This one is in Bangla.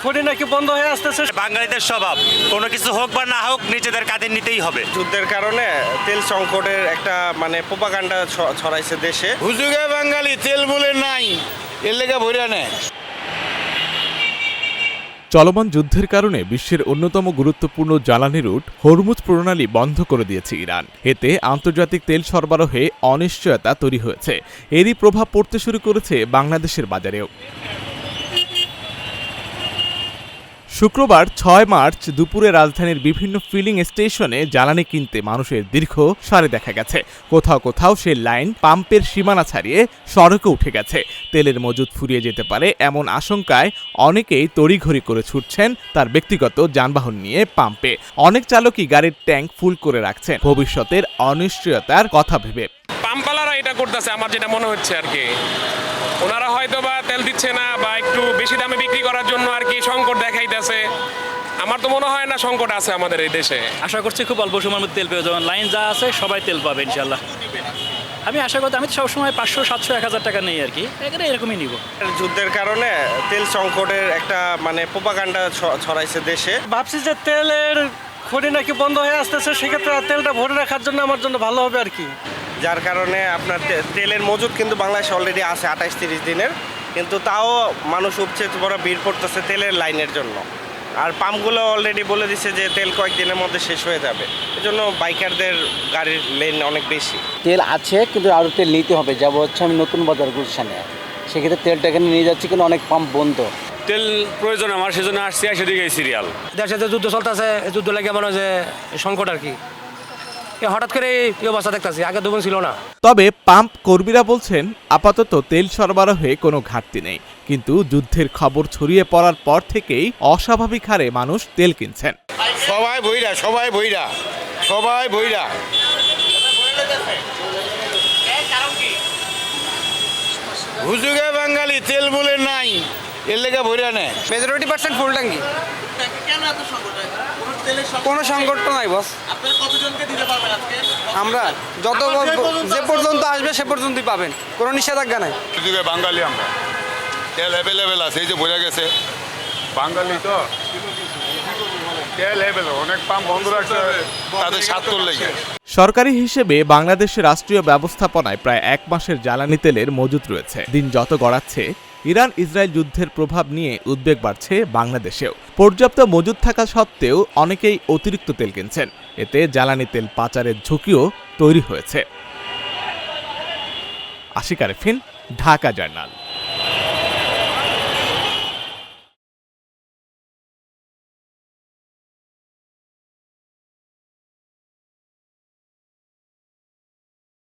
খনি নাকি বন্ধ হয়ে আসতেছে। বাঙালিদের স্বভাব কোনো কিছু হোক বা না হোক নিজেদের কাঁধে নিতেই হবে। যুদ্ধের কারণে তেল সংকটের একটা প্রোপাগান্ডা ছড়াইছে দেশে। হুজুগে বাঙালি তেল বলে নাই, এর লেগে ভরিয়া নেয়। চলমান যুদ্ধের কারণে বিশ্বের অন্যতম গুরুত্বপূর্ণ জ্বালানি রুট হরমুজ প্রণালী বন্ধ করে দিয়েছে ইরান। এতে আন্তর্জাতিক তেল সরবরাহে অনিশ্চয়তা তৈরি হয়েছে। এরই প্রভাব পড়তে শুরু করেছে বাংলাদেশের বাজারেও। শুক্রবার ৬ মার্চ দুপুরে রাজধানীর বিভিন্ন ফিলিং স্টেশনে জ্বালানি কিনতে মানুষের দীর্ঘ সারি দেখা গেছে। কোথাও কোথাও সে লাইন পাম্পের সীমানা ছাড়িয়ে সড়কে উঠে গেছে। তেলের মজুদ ফুরিয়ে যেতে পারে এমন আশঙ্কায় অনেকেই তড়িঘড়ি করে ছুটছেন তার ব্যক্তিগত যানবাহন নিয়ে পাম্পে। অনেক চালকই গাড়ির ট্যাঙ্ক ফুল করে রাখছেন ভবিষ্যতের অনিশ্চয়তার কথা ভেবে। পাম্পওয়ালারা এটা করতেছে আমার যেটা মনে হচ্ছে আর কি, ওনারা হয়তো বা তেল দিচ্ছে না বা একটু বেশি দামে বিক্রি করার জন্য আর কি সংকট দেখাইতেছে। আমার তো মনে হয় না সংকট আছে আমাদের এই দেশে। আশা করছি খুব অল্প সময়ের মধ্যে তেল পেয়ে যাবেন। লাইন যা আছে সবাই তেল পাবে ইনশাল্লাহ। আমি আশা করতে আমি তো সবসময় 500, 700, 1000 টাকা নেই আর কি, এখানে এরকমই নিব। যুদ্ধের কারণে তেল সংকটের একটা প্রোপাগান্ডা ছড়াইছে দেশে। ভাবছি যে তেলের খনি নাকি বন্ধ হয়ে আসতেছে, সেক্ষেত্রে তেলটা ভরে রাখার জন্য আমার জন্য ভালো হবে আর কি। যার কারণে আপনার তেলের মজুদ কিন্তু বাংলাদেশে অলরেডি আছে 28-30 দিনের, কিন্তু তাও মানুষ উপচে বড় ভিড় পড়তেছে তেলের লাইনের জন্য। আর পাম্পগুলো অলরেডি বলে দিচ্ছে যে তেল কয়েকদিনের মধ্যে শেষ হয়ে যাবে। এজন্য বাইকারদের গাড়ির লেন অনেক বেশি। তেল আছে কিন্তু আরও তেল নিতে হবে। যাব হচ্ছে আমি নতুন বাজার গুলশানে, সেক্ষেত্রে তেলটা এখানে নিয়ে যাচ্ছি কিন্তু অনেক পাম্প বন্ধ। তেল প্রয়োজন আমার, সেজন্য আসছি, সেদিকে সিরিয়াল। দেশের যে যুদ্ধ চলতেছে, যুদ্ধ লেগে মনে হয় যে সংকট আর কি। হঠাৎ করে এই অবস্থা দেখতেছি, আগে দুগুণ ছিল না। তবে পাম্প কর্মীরা বলছেন আপাতত তেল সরবরাহে কোনো ঘাটতি নেই, কিন্তু যুদ্ধের খবর ছড়িয়ে পড়ার পর থেকেই অস্বাভাবিক হারে মানুষ তেল কিনছেন। সবাই ভইরা, সবাই ভইরা, সবাই ভইরা। হুজুগে বাঙালি তেল বলে নাই, এর লেগে ভরিয়া নেয়। মেজরিটি পার্সেন্ট ফুল ট্যাঙ্কি। কোনো সংকট তো নাই বস। আমরা যত যে পর্যন্ত আসবে সে পর্যন্তই পাবেন, কোনো নিষেধাজ্ঞা নাই। হুজুগে বাঙালি আমরা, তেল অ্যাভেলেবেল আছে, এই যে বোঝা গেছে বাঙালি তো তেল অ্যাভেলেবেল। অনেক পাম্প বন্ধ রাখছে তাদের স্বার্থর লেগে। সরকারি হিসেবে বাংলাদেশের রাষ্ট্রীয় ব্যবস্থাপনায় প্রায় 1 মাসের জ্বালানি তেলের মজুদ রয়েছে। দিন যত গড়াচ্ছে ইরান ইসরায়েল যুদ্ধের প্রভাব নিয়ে উদ্বেগ বাড়ছে বাংলাদেশেও। পর্যাপ্ত মজুদ থাকা সত্ত্বেও অনেকেই অতিরিক্ত তেল কিনছেন। এতে জ্বালানি তেল পাচারের ঝুঁকিও তৈরি হয়েছে। আশিক আরেফিন, ঢাকা জার্নাল।